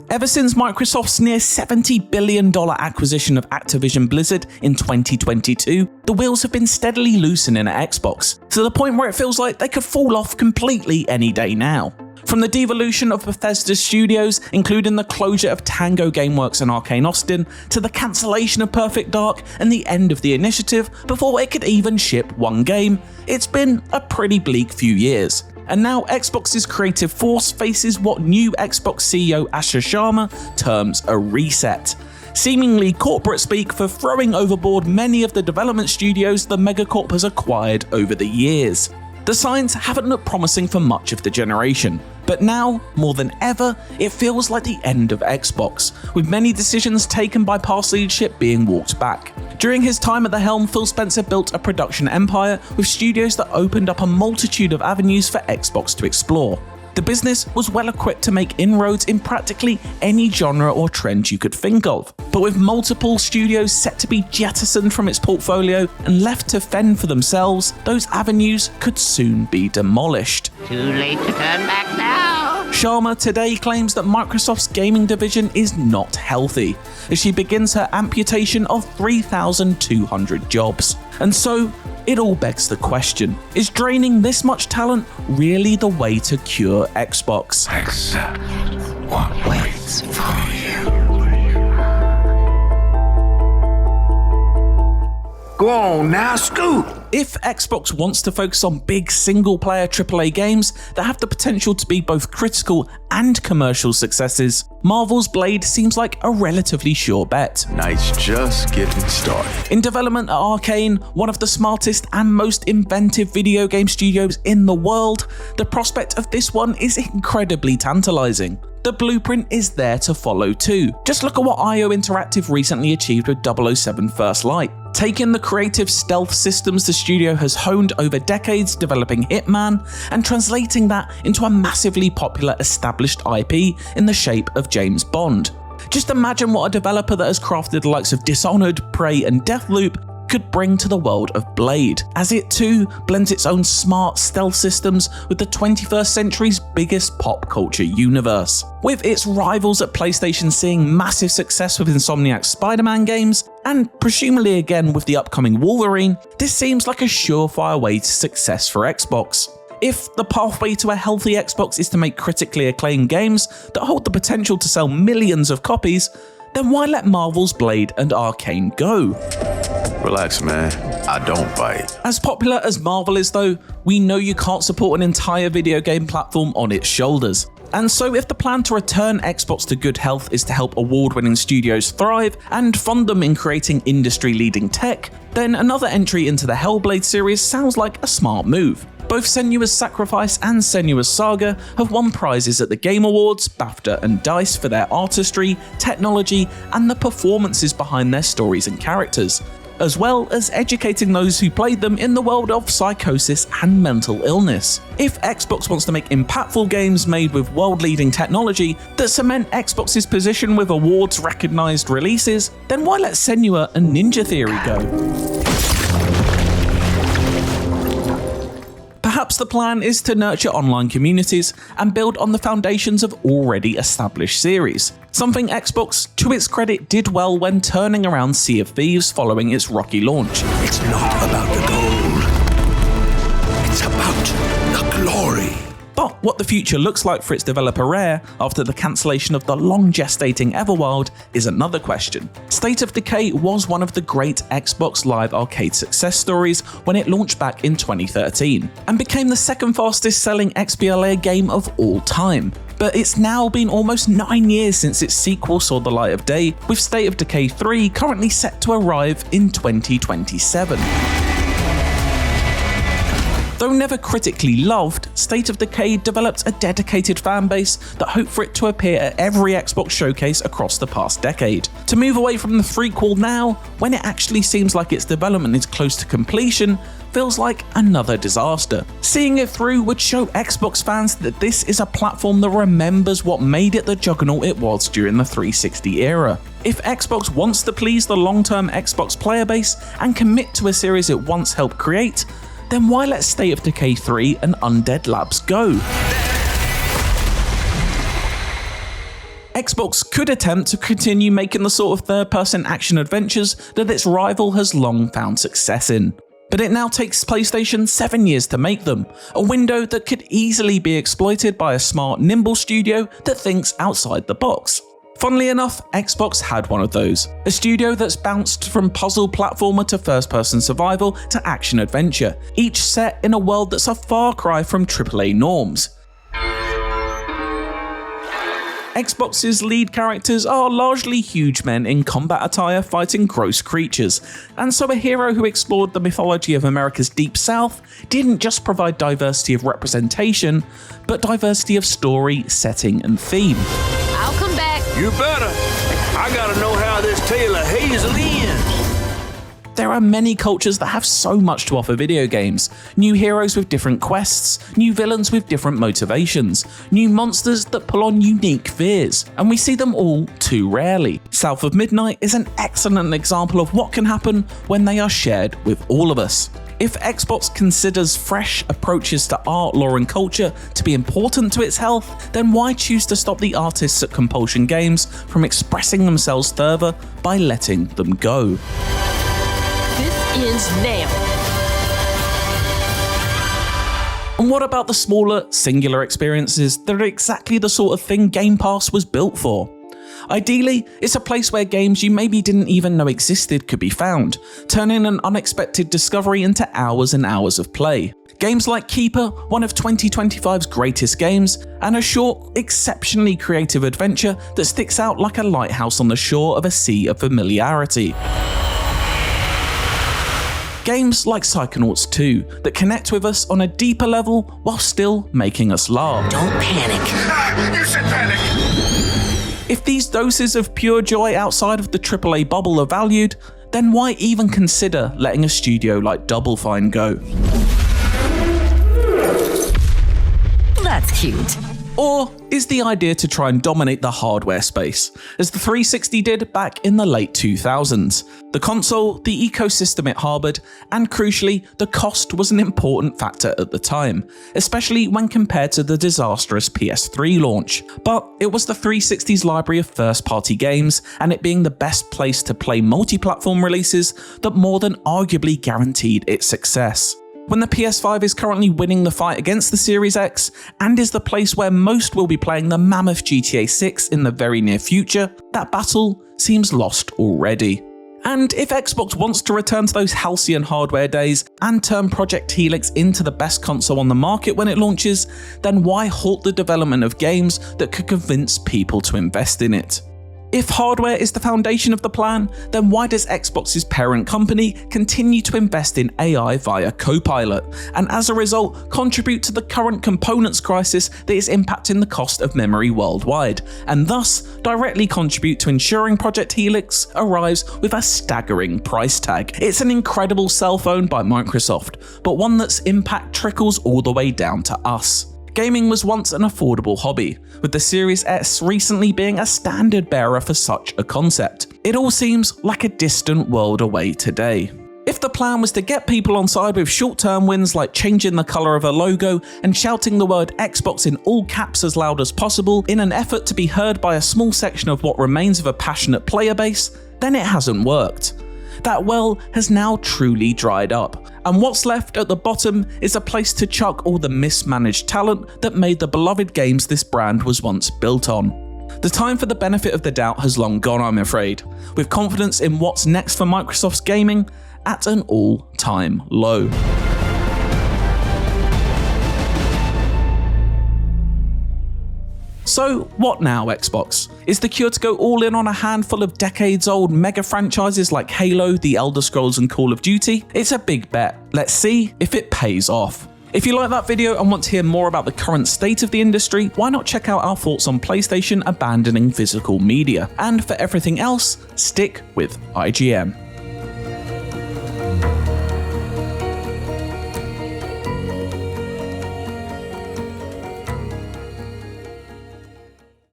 Ever since Microsoft's near $70 billion acquisition of Activision Blizzard in 2022, the wheels have been steadily loosening at Xbox, to the point where it feels like they could fall off completely any day now. From the devolution of Bethesda studios, including the closure of Tango Gameworks and Arkane Austin, to the cancellation of Perfect Dark and the end of the initiative before it could even ship one game, it's been a pretty bleak few years. And now Xbox's creative force faces what new Xbox CEO Asha Sharma terms a reset. Seemingly corporate speak for throwing overboard many of the development studios the megacorp has acquired over the years. The signs haven't looked promising for much of the generation, but now, more than ever, it feels like the end of Xbox, with many decisions taken by past leadership being walked back. During his time at the helm, Phil Spencer built a production empire with studios that opened up a multitude of avenues for Xbox to explore. The business was well equipped to make inroads in practically any genre or trend you could think of. But with multiple studios set to be jettisoned from its portfolio and left to fend for themselves, those avenues could soon be demolished. Too late to turn back now. Sharma today claims that Microsoft's gaming division is not healthy, as she begins her amputation of 3,200 jobs. And so, it all begs the question, is draining this much talent really the way to cure Xbox? Accept what waits for you. Go on now, scoot! If Xbox wants to focus on big single-player AAA games that have the potential to be both critical and commercial successes, Marvel's Blade seems like a relatively sure bet. Night's just getting started. In development at Arkane, one of the smartest and most inventive video game studios in the world, the prospect of this one is incredibly tantalizing. The blueprint is there to follow too. Just look at what IO Interactive recently achieved with 007 First Light. Taking the creative stealth systems the studio has honed over decades developing Hitman and translating that into a massively popular established IP in the shape of James Bond. Just imagine what a developer that has crafted the likes of Dishonored, Prey and Deathloop could bring to the world of Blade, as it too blends its own smart stealth systems with the 21st century's biggest pop culture universe. With its rivals at PlayStation seeing massive success with Insomniac's Spider-Man games, and presumably again with the upcoming Wolverine, this seems like a surefire way to success for Xbox. If the pathway to a healthy Xbox is to make critically acclaimed games that hold the potential to sell millions of copies, then why let Marvel's Blade and Arkane go? Relax, man. I don't bite. As popular as Marvel is though, we know you can't support an entire video game platform on its shoulders. And so if the plan to return Xbox to good health is to help award-winning studios thrive and fund them in creating industry-leading tech, then another entry into the Hellblade series sounds like a smart move. Both Senua's Sacrifice and Senua's Saga have won prizes at the Game Awards, BAFTA and DICE for their artistry, technology, and the performances behind their stories and characters, as well as educating those who played them in the world of psychosis and mental illness. If Xbox wants to make impactful games made with world-leading technology that cement Xbox's position with awards-recognized releases, then why let Senua and Ninja Theory go? Perhaps the plan is to nurture online communities and build on the foundations of already established series. Something Xbox, to its credit, did well when turning around Sea of Thieves following its rocky launch. It's not about the gold. It's about the glory. But what the future looks like for its developer Rare after the cancellation of the long-gestating Everwild is another question. State of Decay was one of the great Xbox Live Arcade success stories when it launched back in 2013, and became the second fastest selling XBLA game of all time. But it's now been almost 9 years since its sequel saw the light of day, with State of Decay 3 currently set to arrive in 2027. Though never critically loved, State of Decay developed a dedicated fanbase that hoped for it to appear at every Xbox showcase across the past decade. To move away from the threequel now, when it actually seems like its development is close to completion, feels like another disaster. Seeing it through would show Xbox fans that this is a platform that remembers what made it the juggernaut it was during the 360 era. If Xbox wants to please the long-term Xbox player base and commit to a series it once helped create, then why let State of Decay 3 and Undead Labs go? Xbox could attempt to continue making the sort of third-person action adventures that its rival has long found success in. But it now takes PlayStation 7 years to make them, a window that could easily be exploited by a smart, nimble studio that thinks outside the box. Funnily enough, Xbox had one of those, a studio that's bounced from puzzle platformer to first-person survival to action-adventure, each set in a world that's a far cry from AAA norms. Xbox's lead characters are largely huge men in combat attire fighting gross creatures, and so a hero who explored the mythology of America's Deep South didn't just provide diversity of representation, but diversity of story, setting, and theme. I'll come back. You better. I gotta know how this tale of Hazel ends. There are many cultures that have so much to offer video games. New heroes with different quests, new villains with different motivations, new monsters that pull on unique fears, and we see them all too rarely. South of Midnight is an excellent example of what can happen when they are shared with all of us. If Xbox considers fresh approaches to art, lore, and culture to be important to its health, then why choose to stop the artists at Compulsion Games from expressing themselves further by letting them go? Ends now. And what about the smaller, singular experiences that are exactly the sort of thing Game Pass was built for? Ideally, it's a place where games you maybe didn't even know existed could be found, turning an unexpected discovery into hours and hours of play. Games like Keeper, one of 2025's greatest games, and a short, exceptionally creative adventure that sticks out like a lighthouse on the shore of a sea of familiarity. Games like Psychonauts 2 that connect with us on a deeper level while still making us laugh. Don't panic. You said panic! If these doses of pure joy outside of the AAA bubble are valued, then why even consider letting a studio like Double Fine go? That's cute. Or is the idea to try and dominate the hardware space, as the 360 did back in the late 2000s? The console, the ecosystem it harbored, and crucially, the cost was an important factor at the time, especially when compared to the disastrous PS3 launch. But it was the 360's library of first-party games, and it being the best place to play multi-platform releases, that more than arguably guaranteed its success. When the PS5 is currently winning the fight against the Series X, and is the place where most will be playing the mammoth GTA 6 in the very near future, that battle seems lost already. And if Xbox wants to return to those halcyon hardware days and turn Project Helix into the best console on the market when it launches, then why halt the development of games that could convince people to invest in it? If hardware is the foundation of the plan, then why does Xbox's parent company continue to invest in AI via Copilot, and as a result contribute to the current components crisis that is impacting the cost of memory worldwide, and thus directly contribute to ensuring Project Helix arrives with a staggering price tag? It's an incredible cell phone by Microsoft, but one that's impact trickles all the way down to us. Gaming was once an affordable hobby, with the Series S recently being a standard bearer for such a concept. It all seems like a distant world away today. If the plan was to get people on side with short-term wins like changing the colour of a logo and shouting the word Xbox in all caps as loud as possible in an effort to be heard by a small section of what remains of a passionate player base, then it hasn't worked. That well has now truly dried up, and what's left at the bottom is a place to chuck all the mismanaged talent that made the beloved games this brand was once built on. The time for the benefit of the doubt has long gone, I'm afraid, with confidence in what's next for Microsoft's gaming at an all-time low. So what now, Xbox? Is the cure to go all in on a handful of decades-old mega franchises like Halo, The Elder Scrolls and Call of Duty? It's a big bet. Let's see if it pays off. If you like that video and want to hear more about the current state of the industry, why not check out our thoughts on PlayStation abandoning physical media? And for everything else, stick with IGN.